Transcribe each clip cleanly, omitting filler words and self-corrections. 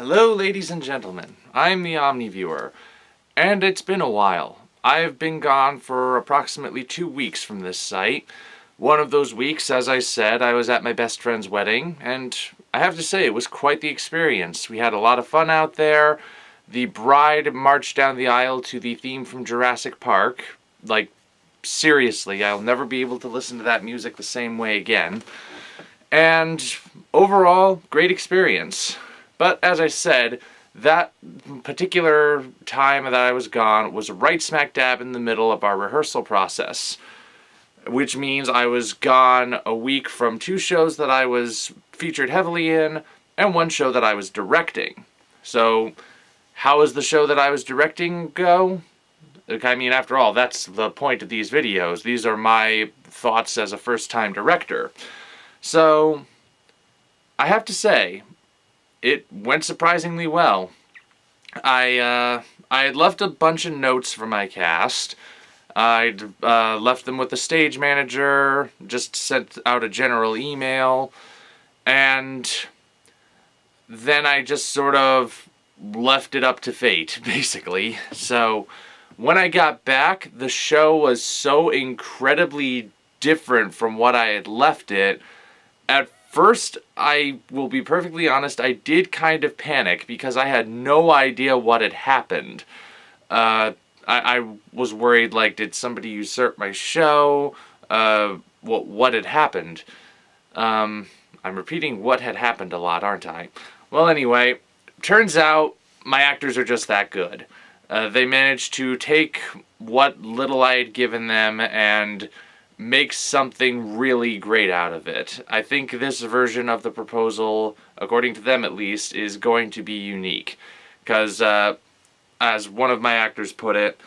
Hello, ladies and gentlemen. I'm the Omni-Viewer, and it's been a while. I've been gone for approximately 2 weeks from this site. One of those weeks, as I said, I was at my best friend's wedding, and I have to say, it was quite the experience. We had a lot of fun out there. The bride marched down the aisle to the theme from Jurassic Park. Like, seriously, I'll never be able to listen to that music the same way again. And overall, great experience. But as I said, that particular time that I was gone was right smack dab in the middle of our rehearsal process, which means I was gone a week from 2 shows that I was featured heavily in and 1 show that I was directing. So, how does the show that I was directing go? I mean, after all, that's the point of these videos. These are my thoughts as a first-time director. So, I have to say, it went surprisingly well. I had left a bunch of notes for my cast. I'd left them with the stage manager, just sent out a general email, and then I just sort of left it up to fate, basically. So, when I got back, the show was so incredibly different from what I had left it. At first, I will be perfectly honest, I did kind of panic because I had no idea what had happened. I was worried, like, did somebody usurp my show? What had happened? I'm repeating what had happened a lot, aren't I? Well, anyway, turns out my actors are just that good. They managed to take what little I had given them and make something really great out of it. I think this version of the proposal, according to them at least, is going to be unique. Because, as one of my actors put it,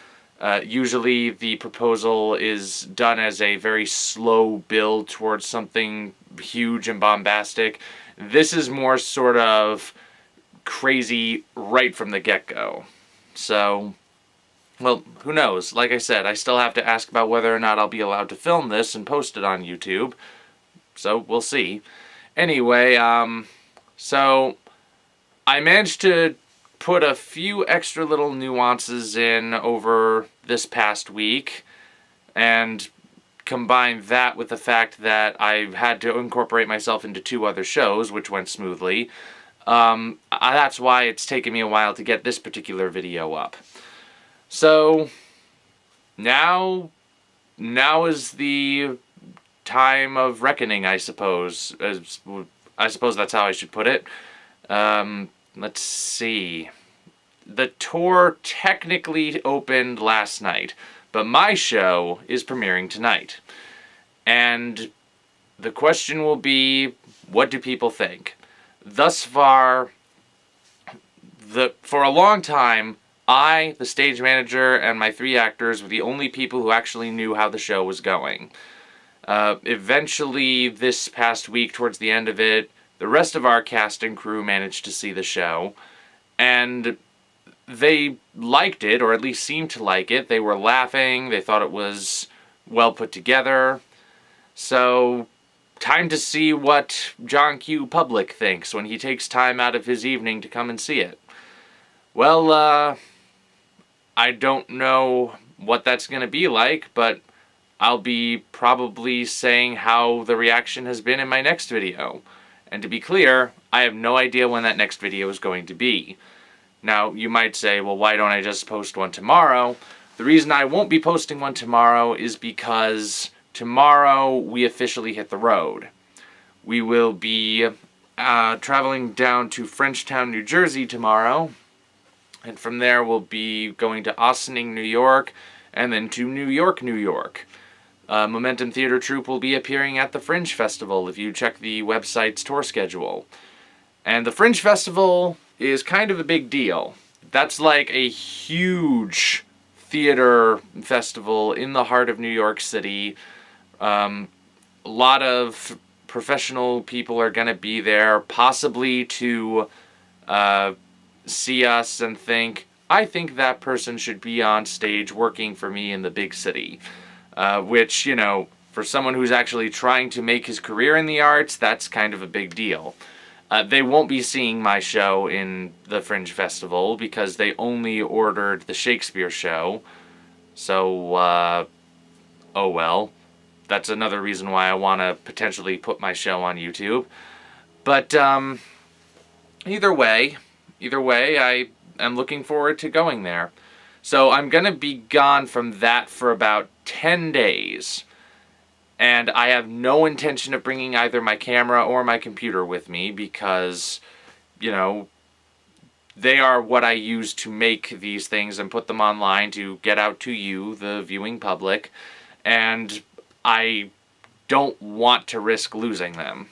usually the proposal is done as a very slow build towards something huge and bombastic. This is more sort of crazy right from the get-go. So, well, who knows? Like I said, I still have to ask about whether or not I'll be allowed to film this and post it on YouTube. So, we'll see. Anyway, so I managed to put a few extra little nuances in over this past week and combine that with the fact that I had to incorporate myself into 2 other shows, which went smoothly. That's why it's taken me a while to get this particular video up. So, now is the time of reckoning, I suppose. I suppose that's how I should put it. Let's see. The tour technically opened last night, but my show is premiering tonight. And the question will be, what do people think? Thus far, for a long time, I, the stage manager, and my 3 actors were the only people who actually knew how the show was going. Eventually, this past week, towards the end of it, the rest of our cast and crew managed to see the show, and they liked it, or at least seemed to like it. They were laughing, they thought it was well put together. So, time to see what John Q. Public thinks when he takes time out of his evening to come and see it. Well, I don't know what that's going to be like, but I'll be probably saying how the reaction has been in my next video. And to be clear, I have no idea when that next video is going to be. Now, you might say, well, why don't I just post one tomorrow? The reason I won't be posting one tomorrow is because tomorrow we officially hit the road. We will be traveling down to Frenchtown, New Jersey tomorrow. And from there, we'll be going to Ossining, New York, and then to New York, New York. Momentum Theater Troupe will be appearing at the Fringe Festival if you check the website's tour schedule. And the Fringe Festival is kind of a big deal. That's like a huge theater festival in the heart of New York City. A lot of professional people are going to be there, possibly to see us and think, I think that person should be on stage working for me in the big city. Which, you know, for someone who's actually trying to make his career in the arts, that's kind of a big deal. They won't be seeing my show in the Fringe Festival because they only ordered the Shakespeare show. So, oh well. That's another reason why I want to potentially put my show on YouTube. But, either way, I am looking forward to going there. So I'm going to be gone from that for about 10 days. And I have no intention of bringing either my camera or my computer with me because, you know, they are what I use to make these things and put them online to get out to you, the viewing public. And I don't want to risk losing them.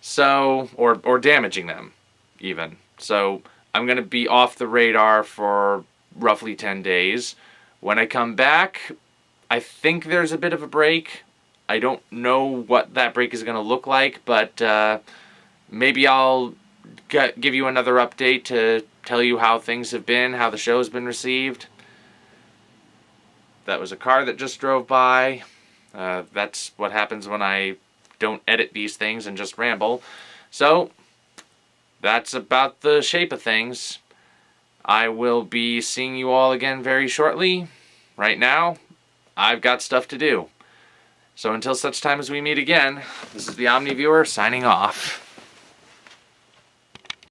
So, or damaging them, even. So, I'm going to be off the radar for roughly 10 days. When I come back, I think there's a bit of a break. I don't know what that break is going to look like, but maybe I'll give you another update to tell you how things have been, how the show has been received. That was a car that just drove by. That's what happens when I don't edit these things and just ramble. So, that's about the shape of things. I will be seeing you all again very shortly. Right now, I've got stuff to do. So until such time as we meet again, this is the Omni-Viewer signing off.